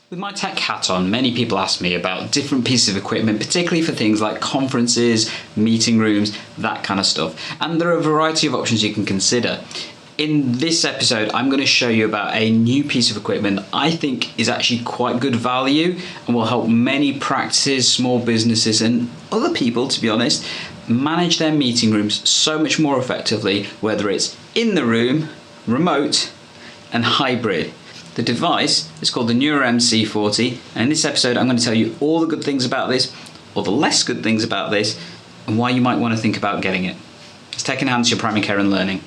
With my tech hat on, many people ask me about different pieces of equipment, particularly for things like conferences, meeting rooms, that kind of stuff. And there are a variety of options you can consider. In this episode, I'm going to show you about a new piece of equipment that I think is actually quite good value and will help many practices, small businesses, and other people, to be honest, manage their meeting rooms so much more effectively, whether it's in the room, remote, and hybrid. The device is called the Nuroum C40, and in this episode I'm going to tell you all the good things about this, or the less good things about this, and why you might want to think about getting it. It's Tech Enhance Your Primary Care and Learning.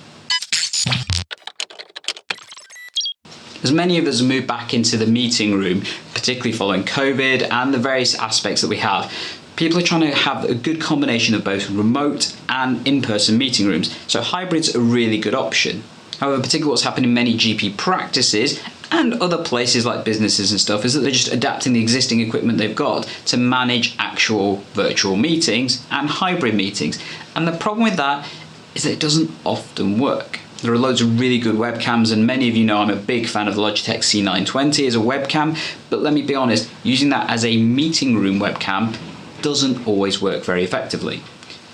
As many of us have moved back into the meeting room, particularly following COVID and the various aspects that we have, people are trying to have a good combination of both remote and in-person meeting rooms, so hybrid's a really good option. However, particularly what's happened in many GP practices and other places like businesses and stuff is that they're just adapting the existing equipment they've got to manage actual virtual meetings and hybrid meetings. And the problem with that is that it doesn't often work. There are loads of really good webcams, and many of you know I'm a big fan of the Logitech C920 as a webcam, but let me be honest, using that as a meeting room webcam doesn't always work very effectively.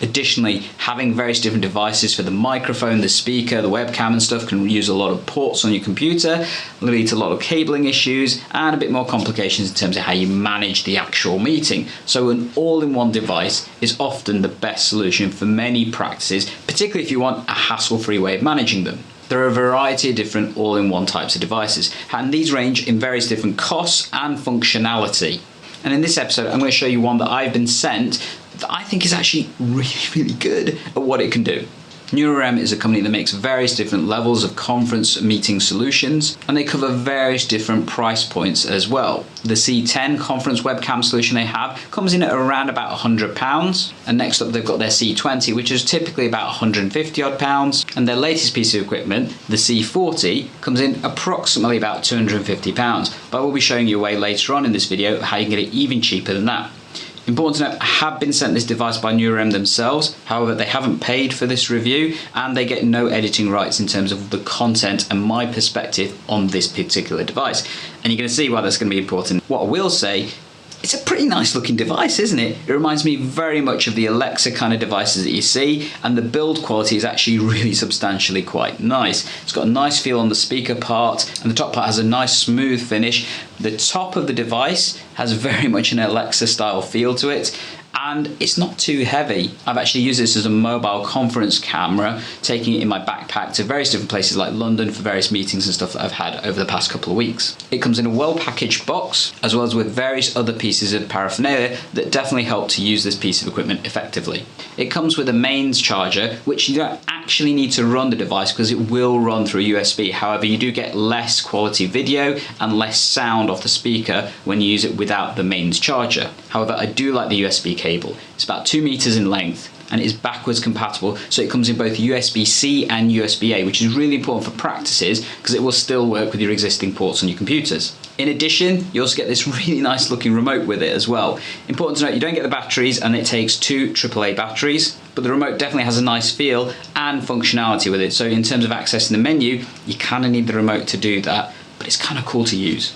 Additionally, having various different devices for the microphone, the speaker, the webcam and stuff can use a lot of ports on your computer, lead to a lot of cabling issues and a bit more complications in terms of how you manage the actual meeting. So an all-in-one device is often the best solution for many practices, particularly if you want a hassle-free way of managing them. There are a variety of different all-in-one types of devices, and these range in various different costs and functionality. And in this episode, I'm going to show you one that I've been sent that I think is actually really good at what it can do. Nuroum is a company that makes various different levels of conference meeting solutions, and they cover various different price points as well. The C10 conference webcam solution they have comes in at around about £100, and next up they've got their C20, which is typically about £150 odd, and their latest piece of equipment, the C40, comes in approximately about £250, but I will be showing you a way later on in this video how you can get it even cheaper than that. Important to note, I have been sent this device by Nuroum themselves, however they haven't paid for this review and they get no editing rights in terms of the content and my perspective on this particular device. And you're going to see why that's going to be important. What I will say, it's a pretty nice looking device, isn't it? It reminds me very much of the Alexa kind of devices that you see, and the build quality is actually really substantially quite nice. It's got a nice feel on the speaker part, and the top part has a nice smooth finish. The top of the device has very much an Alexa style feel to it, and it's not too heavy. I've actually used this as a mobile conference camera, taking it in my backpack to various different places like London for various meetings and stuff that I've had over the past couple of weeks. It comes in a well packaged box, as well as with various other pieces of paraphernalia that definitely help to use this piece of equipment effectively. It comes with a mains charger, which you don't actually need to run the device because it will run through USB. However, you do get less quality video and less sound off the speaker when you use it without the mains charger. However, I do like the USB cable. It's about 2 meters in length and it is backwards compatible, so it comes in both USB-C and USB-A, which is really important for practices because it will still work with your existing ports on your computers. In addition, you also get this really nice looking remote with it as well. Important to note, you don't get the batteries and it takes 2 AAA batteries, but the remote definitely has a nice feel and functionality with it. So in terms of accessing the menu, you kind of need the remote to do that, but it's kind of cool to use.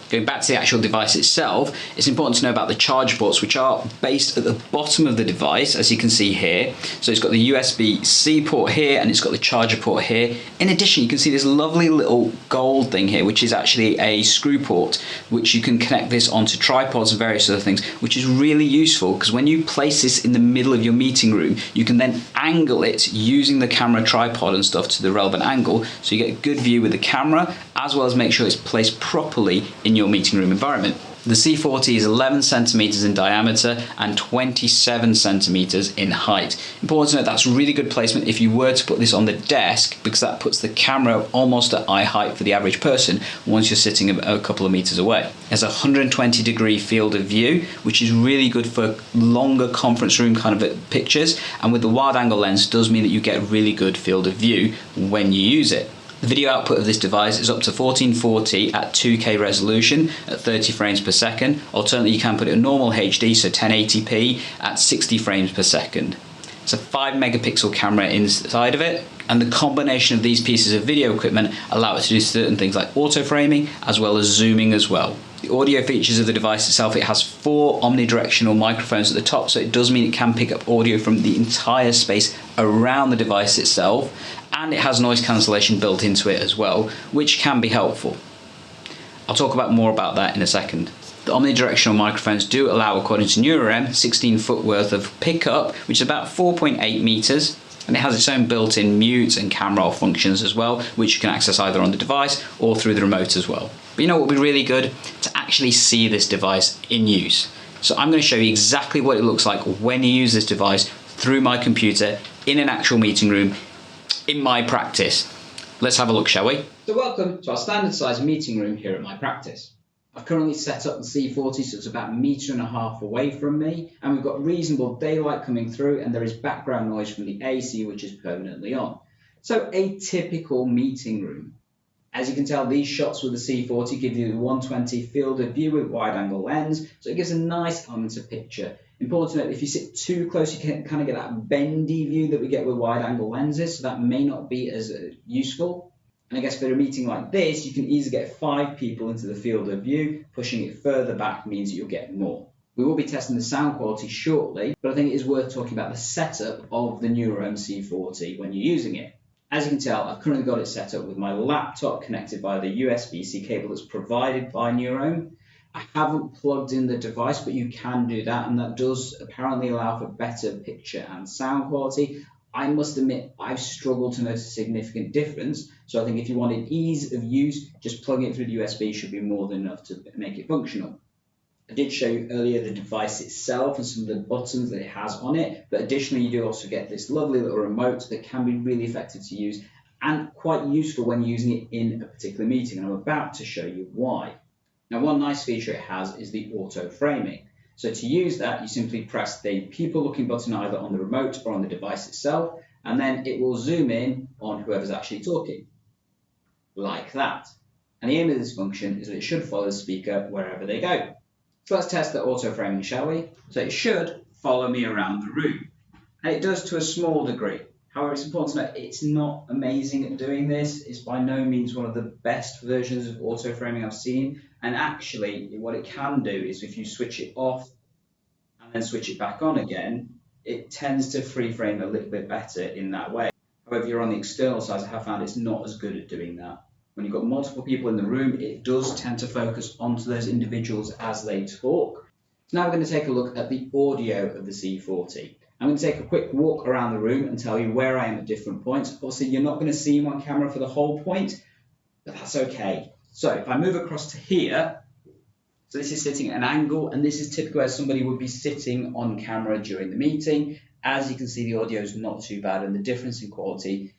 Going back to the actual device itself, it's important to know about the charge ports, which are based at the bottom of the device, as you can see here. So it's got the USB-C port here and it's got the charger port here. In addition, you can see this lovely little gold thing here, which is actually a screw port, which you can connect this onto tripods and various other things, which is really useful because when you place this in the middle of your meeting room, you can then angle it using the camera tripod and stuff to the relevant angle, so you get a good view with the camera, as well as make sure it's placed properly in your meeting room environment. The C40 is 11 centimeters in diameter and 27 centimeters in height. Important to note, that's really good placement if you were to put this on the desk, because that puts the camera almost at eye height for the average person once you're sitting a couple of meters away. It has a 120-degree field of view, which is really good for longer conference room kind of pictures, and with the wide angle lens does mean that you get a really good field of view when you use it. The video output of this device is up to 1440 at 2K resolution at 30 frames per second. Alternatively, you can put it in normal HD, so 1080p at 60 frames per second. It's a 5 megapixel camera inside of it, and the combination of these pieces of video equipment allow it to do certain things like auto framing as well as zooming as well. The audio features of the device itself, it has 4 omnidirectional microphones at the top, so it does mean it can pick up audio from the entire space around the device itself, and it has noise cancellation built into it as well, which can be helpful. I'll talk more about that in a second. The omnidirectional microphones do allow, according to Nuroum, 16 foot worth of pickup, which is about 4.8 meters, and it has its own built-in mute and camera off functions as well, which you can access either on the device or through the remote as well. But you know what would be really good? To actually see this device in use. So I'm going to show you exactly what it looks like when you use this device through my computer in an actual meeting room in my practice. Let's have a look, shall we? So welcome to our standard size meeting room here at my practice. I've currently set up the C40 so it's about 1.5 meters away from me, and we've got reasonable daylight coming through, and there is background noise from the AC which is permanently on. So a typical meeting room. As you can tell, these shots with the C40 give you the 120 field of view with wide angle lens, so it gives a nice element of picture. Important to note, if you sit too close, you can kind of get that bendy view that we get with wide angle lenses, so that may not be as useful. And I guess for a meeting like this, you can easily get 5 people into the field of view. Pushing it further back means that you'll get more. We will be testing the sound quality shortly, but I think it is worth talking about the setup of the Nuroum C40 when you're using it. As you can tell, I've currently got it set up with my laptop connected via the USB-C cable that's provided by Nuroum. I haven't plugged in the device, but you can do that, and that does apparently allow for better picture and sound quality. I must admit, I've struggled to notice a significant difference, so I think if you wanted ease of use, just plugging it through the USB should be more than enough to make it functional. I did show you earlier the device itself and some of the buttons that it has on it, but additionally you do also get this lovely little remote that can be really effective to use and quite useful when using it in a particular meeting, and I'm about to show you why. Now, one nice feature it has is the auto framing. So to use that, you simply press the people looking button either on the remote or on the device itself, and then it will zoom in on whoever's actually talking, like that. And the aim of this function is that it should follow the speaker wherever they go. So let's test the auto framing, shall we? So it should follow me around the room, and it does to a small degree. However, it's important to note it's not amazing at doing this. It's by no means one of the best versions of auto framing I've seen. And actually, what it can do is if you switch it off and then switch it back on again, it tends to free frame a little bit better in that way. However, if you're on the external side, I have found it's not as good at doing that. When you've got multiple people in the room, it does tend to focus onto those individuals as they talk. So now we're going to take a look at the audio of the C40. I'm going to take a quick walk around the room and tell you where I am at different points. Obviously, you're not going to see me on camera for the whole point, but that's okay. So if I move across to here, so this is sitting at an angle, and this is typically where somebody would be sitting on camera during the meeting. As you can see, the audio is not too bad, and the difference in quality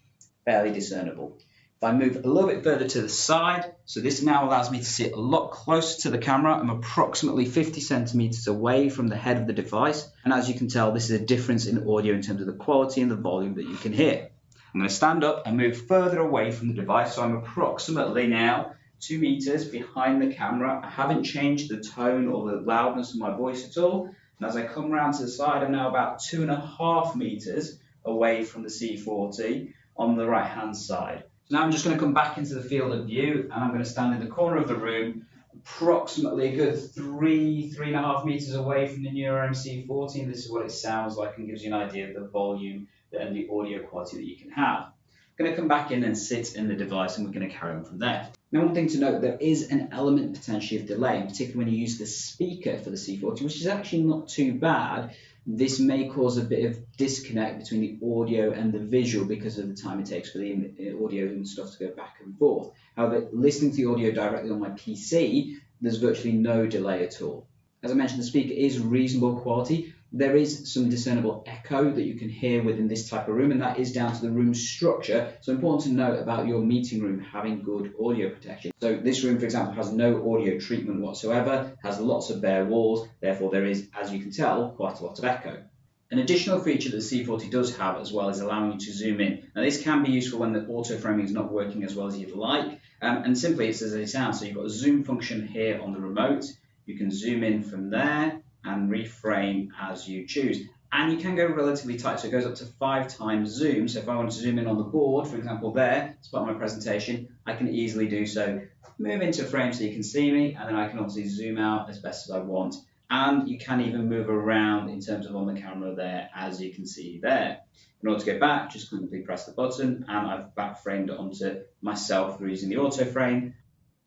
fairly discernible. If I move a little bit further to the side, so this now allows me to sit a lot closer to the camera. I'm approximately 50 centimeters away from the head of the device. And as you can tell, this is a difference in audio in terms of the quality and the volume that you can hear. I'm going to stand up and move further away from the device. So I'm approximately now 2 meters behind the camera. I haven't changed the tone or the loudness of my voice at all. And as I come around to the side, I'm now about 2.5 meters away from the C40 on the right-hand side. So now I'm just going to come back into the field of view, and I'm going to stand in the corner of the room, approximately a good 3.5 meters away from the Nuroum C40, and this is what it sounds like and gives you an idea of the volume and the audio quality that you can have. I'm going to come back in and sit in the device, and we're going to carry on from there. Now, one thing to note, there is an element potentially of delay, particularly when you use the speaker for the C40, which is actually not too bad. This may cause a bit of disconnect between the audio and the visual because of the time it takes for the audio and stuff to go back and forth. However, listening to the audio directly on my PC, there's virtually no delay at all. As I mentioned, the speaker is reasonable quality. There is some discernible echo that you can hear within this type of room, and that is down to the room structure. So important to note about your meeting room having good audio protection. So this room, for example, has no audio treatment whatsoever, has lots of bare walls, therefore there is, as you can tell, quite a lot of echo. An additional feature that the C40 does have as well is allowing you to zoom in. Now this can be useful when the auto framing is not working as well as you'd like, and simply it's as it sounds. So you've got a zoom function here on the remote. You can zoom in from there and reframe as you choose. And you can go relatively tight, so it goes up to 5 times zoom. So if I want to zoom in on the board, for example there, as part of my presentation, I can easily do so move into frame so you can see me, and then I can obviously zoom out as best as I want. And you can even move around in terms of on the camera there, as you can see there. In order to go back, just simply press the button, and I've back framed it onto myself through using the auto frame.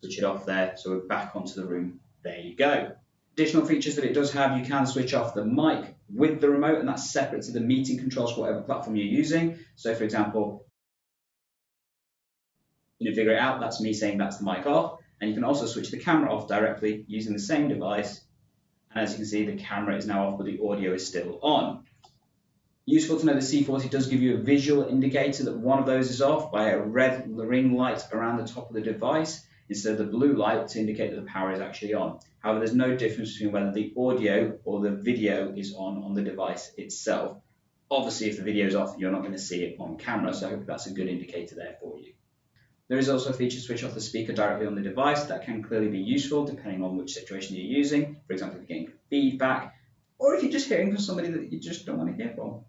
Switch it off there, so we're back onto the room. There you go. Additional features that it does have, you can switch off the mic with the remote, and that's separate to the meeting controls for whatever platform you're using. So for example, you figure it out, that's me saying that's the mic off. And you can also switch the camera off directly using the same device. And as you can see, the camera is now off, but the audio is still on. Useful to know the C40 does give you a visual indicator that one of those is off by a red ring light around the top of the device instead of the blue light to indicate that the power is actually on. However, there's no difference between whether the audio or the video is on the device itself. Obviously, if the video is off, you're not going to see it on camera, so I hope that's a good indicator there for you. There is also a feature to switch off the speaker directly on the device. That can clearly be useful depending on which situation you're using. For example, if you're getting feedback, or if you're just hearing from somebody that you just don't want to hear from.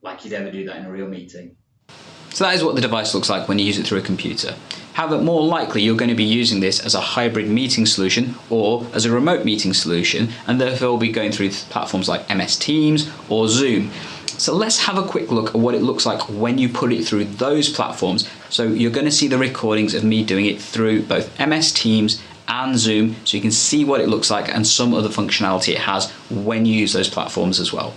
Like you'd ever do that in a real meeting. So that is what the device looks like when you use it through a computer. However, more likely you're going to be using this as a hybrid meeting solution or as a remote meeting solution, and therefore will be going through platforms like MS Teams or Zoom. So let's have a quick look at what it looks like when you put it through those platforms. So you're going to see the recordings of me doing it through both MS Teams and Zoom, so you can see what it looks like and some other functionality it has when you use those platforms as well.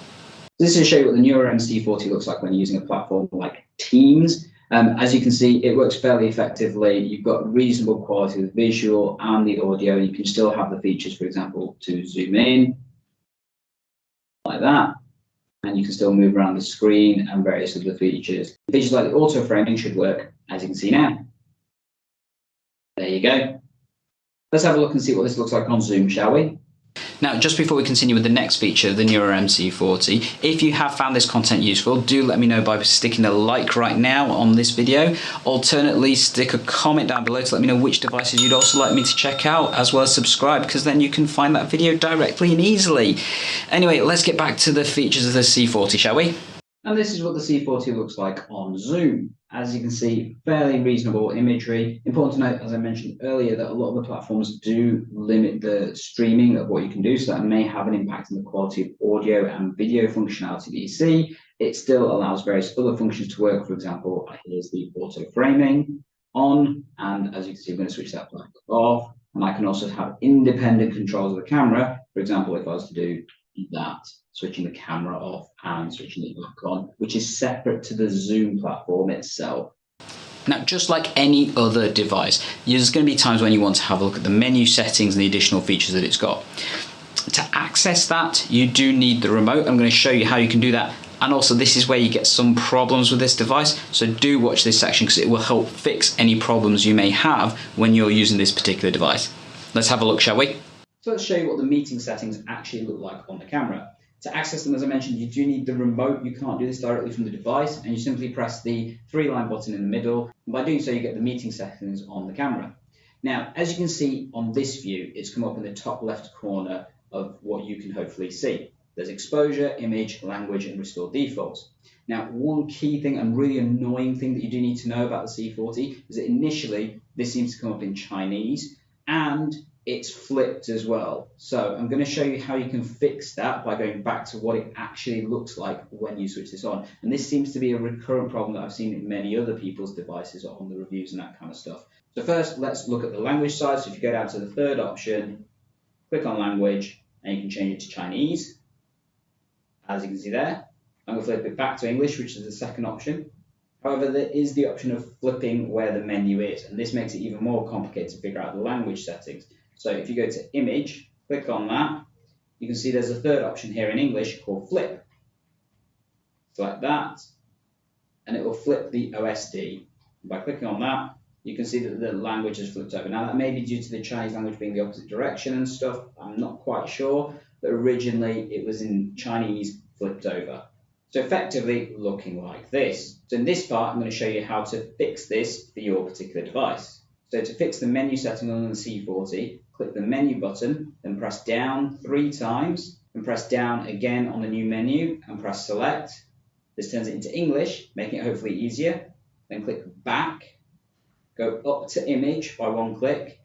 This is to show you what the Nuroum C40 looks like when using a platform like Teams. As you can see, it works fairly effectively. You've got reasonable quality of the visual and the audio. You can still have the features, for example, to zoom in, like that. And you can still move around the screen and various other features. Features like the auto framing should work, as you can see now. There you go. Let's have a look and see what this looks like on Zoom, shall we? Now, just before we continue with the next feature of the Nuroum C40, if you have found this content useful, do let me know by sticking a like right now on this video. Alternately, stick a comment down below to let me know which devices you'd also like me to check out, as well as subscribe, because then you can find that video directly and easily. Anyway, let's get back to the features of the C40, shall we? And this is what the C40 looks like on Zoom. As you can see, fairly reasonable imagery. Important to note, as I mentioned earlier, that a lot of the platforms do limit the streaming of what you can do, so that may have an impact on the quality of audio and video functionality that you see. It still allows various other functions to work. For example, here's the auto framing on, and as you can see, I'm going to switch that back off. And I can also have independent controls of the camera. For example, if I was to do that, switching the camera off and switching it back on, which is separate to the Zoom platform itself. Now, just like any other device, there's going to be times when you want to have a look at the menu settings and the additional features that it's got. To access that, you do need the remote. I'm going to show you how you can do that. And also, this is where you get some problems with this device. So do watch this section because it will help fix any problems you may have when you're using this particular device. Let's have a look, shall we? So let's show you what the meeting settings actually look like on the camera. To access them, as I mentioned, you do need the remote. You can't do this directly from the device, and you simply press the three-line button in the middle. And by doing so, you get the meeting settings on the camera. Now, as you can see on this view, it's come up in the top left corner of what you can hopefully see. There's exposure, image, language, and restore defaults. Now, one key thing and really annoying thing that you do need to know about the C40 is that initially, this seems to come up in Chinese, and it's flipped as well. So I'm going to show you how you can fix that by going back to what it actually looks like when you switch this on. And this seems to be a recurrent problem that I've seen in many other people's devices on the reviews and that kind of stuff. So first, let's look at the language side. So if you go down to the third option, click on language, and you can change it to Chinese. As you can see there, I'm going to flip it back to English, which is the second option. However, there is the option of flipping where the menu is, and this makes it even more complicated to figure out the language settings. So if you go to image, click on that, you can see there's a third option here in English called flip. Select that, and it will flip the OSD. By clicking on that, you can see that the language has flipped over. Now that may be due to the Chinese language being the opposite direction and stuff, I'm not quite sure, but originally it was in Chinese flipped over. So effectively looking like this. So in this part, I'm going to show you how to fix this for your particular device. So to fix the menu setting on the C40, click the menu button, then press down 3 times, and press down again on the new menu, and press select. This turns it into English, making it hopefully easier. Then click back, go up to image by one click,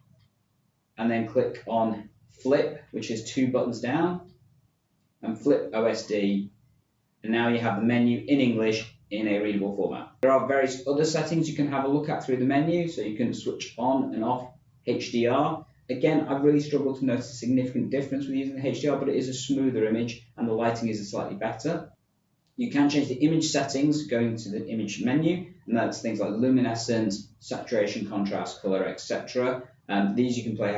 and then click on flip, which is 2 buttons down, and flip OSD, and now you have the menu in English in a readable format. There are various other settings you can have a look at through the menu, so you can switch on and off HDR. Again, I've really struggled to notice a significant difference with using the HDR, but it is a smoother image and the lighting is slightly better. You can change the image settings going to the image menu, and that's things like luminescence, saturation, contrast, color, etc. These you can play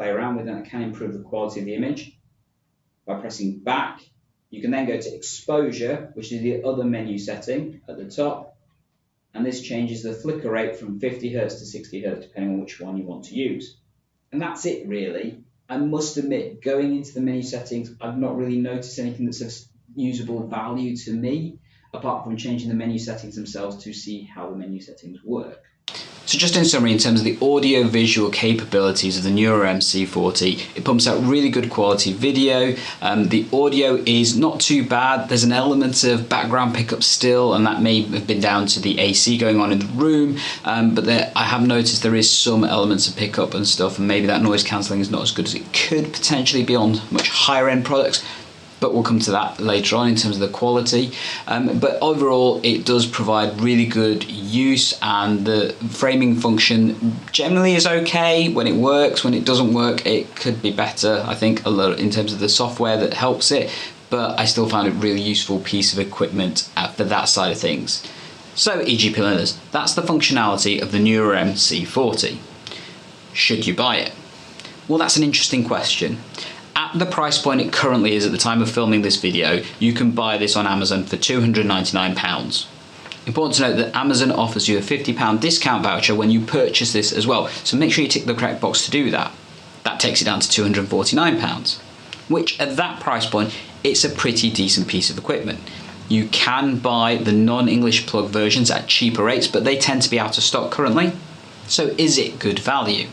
around with, and it can improve the quality of the image. By pressing back, you can then go to exposure, which is the other menu setting at the top, and this changes the flicker rate from 50 Hz to 60 Hz, depending on which one you want to use. And that's it really. I must admit, going into the menu settings, I've not really noticed anything that's of usable value to me, apart from changing the menu settings themselves to see how the menu settings work. So just in summary, in terms of the audio-visual capabilities of the Nuroum C40, it pumps out really good quality video. The audio is not too bad. There's an element of background pickup still, and that may have been down to the AC going on in the room, but I have noticed there is some elements of pickup and stuff, and maybe that noise cancelling is not as good as it could potentially be on much higher end products. But we'll come to that later on in terms of the quality. But overall, it does provide really good use, and the framing function generally is okay when it works. When it doesn't work, it could be better, I think, a lot in terms of the software that helps it, but I still found it a really useful piece of equipment for that side of things. So EGP learners, that's the functionality of the Nuroum C40. Should you buy it? Well, that's an interesting question. At the price point it currently is at the time of filming this video, you can buy this on Amazon for £299. Important to note that Amazon offers you a £50 discount voucher when you purchase this as well, so make sure you tick the correct box to do that. That takes it down to £249, which at that price point, it's a pretty decent piece of equipment. You can buy the non-English plug versions at cheaper rates, but they tend to be out of stock currently. So is it good value?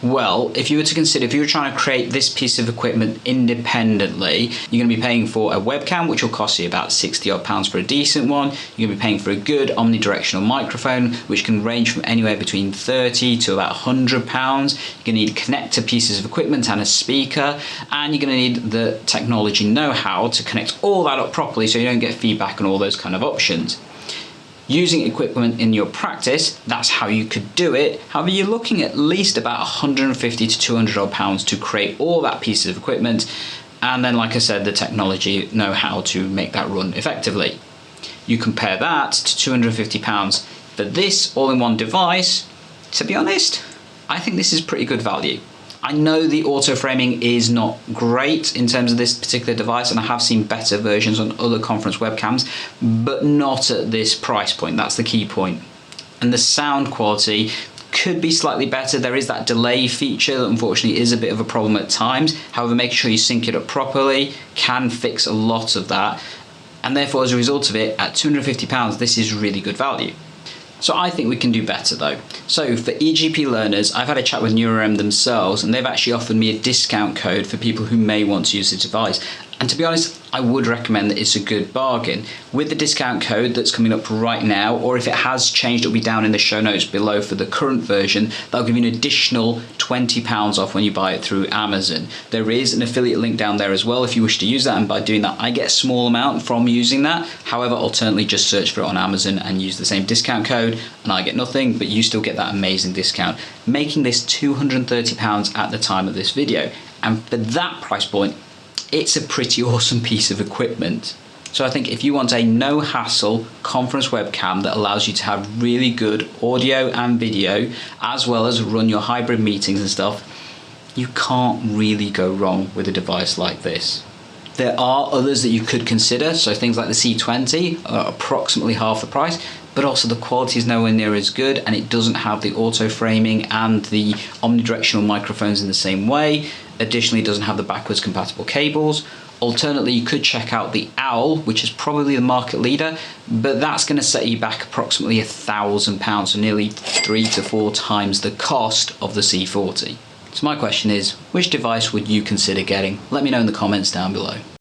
Well, if you were to consider, if you were trying to create this piece of equipment independently, you're going to be paying for a webcam, which will cost you about £60 odd for a decent one. You're going to be paying for a good omnidirectional microphone, which can range from anywhere between £30 to about £100. You're going to need connector pieces of equipment and a speaker, and you're going to need the technology know-how to connect all that up properly so you don't get feedback and all those kind of options. Using equipment in your practice, that's how you could do it. However, you're looking at least about 150 to 200 odd pounds to create all that piece of equipment. And then, like I said, the technology know how to make that run effectively. You compare that to £250 for this all-in-one device. To be honest, I think this is pretty good value. I know the auto framing is not great in terms of this particular device, and I have seen better versions on other conference webcams, but not at this price point. That's the key point. And the sound quality could be slightly better. There is that delay feature that unfortunately is a bit of a problem at times. However, making sure you sync it up properly can fix a lot of that. And therefore, as a result of it, at £250, this is really good value. So I think we can do better though. So for EGP learners, I've had a chat with Nuroum themselves, and they've actually offered me a discount code for people who may want to use the device. And to be honest, I would recommend that it's a good bargain. With the discount code that's coming up right now, or if it has changed, it'll be down in the show notes below for the current version, that'll give you an additional £20 off when you buy it through Amazon. There is an affiliate link down there as well if you wish to use that, and by doing that, I get a small amount from using that. However, alternately, just search for it on Amazon and use the same discount code, and I get nothing, but you still get that amazing discount, making this £230 at the time of this video. And for that price point, it's a pretty awesome piece of equipment. So I think if you want a no hassle conference webcam that allows you to have really good audio and video, as well as run your hybrid meetings and stuff, you can't really go wrong with a device like this. There are others that you could consider, so things like the C20 are approximately half the price, but also the quality is nowhere near as good, and it doesn't have the auto framing and the omnidirectional microphones in the same way. Additionally, it doesn't have the backwards compatible cables. Alternately, you could check out the Owl, which is probably the market leader, but that's going to set you back approximately £1,000, so nearly 3 to 4 times the cost of the C40. So my question is, which device would you consider getting? Let me know in the comments down below.